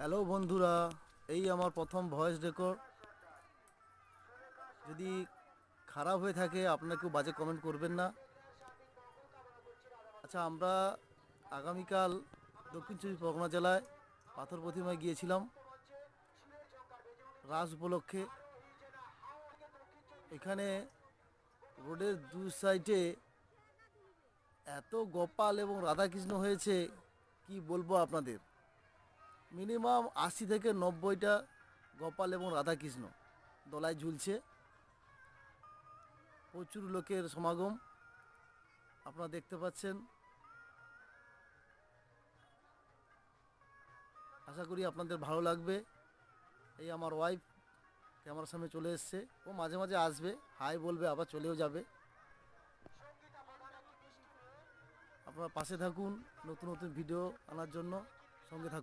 Hello বন্ধুরা, এই আমার প্রথম ভয়েস রেকর্ড। যদি খারাপ হয়ে থাকে আপনারা কেউ বাজে কমেন্ট করবেন না। আচ্ছা, আমরা আগামীকাল দক্ষিণ চব্বিশ পরগনা জেলায় পাথর প্রতিমায় গিয়েছিলাম রাস উপলক্ষে। এখানে রোডের দু সাইডে এত গোপাল এবং রাধাকৃষ্ণ হয়েছে, কি বলবো আপনাদের। মিনিমাম 80 থেকে 90টা গোপাল এবং রাধাকৃষ্ণ দোলায় ঝুলছে। প্রচুর লোকের সমাগম আপনারা দেখতে পাচ্ছেন। আশা করি আপনাদের ভালো লাগবে। এই আমার ওয়াইফ ক্যামেরার সামনে চলে এসছে। ও মাঝে মাঝে আসবে, হাই বলবে, আবার চলেও যাবে। আপনারা পাশে থাকুন নতুন নতুন ভিডিও আনার জন্য, সঙ্গে থাকুন।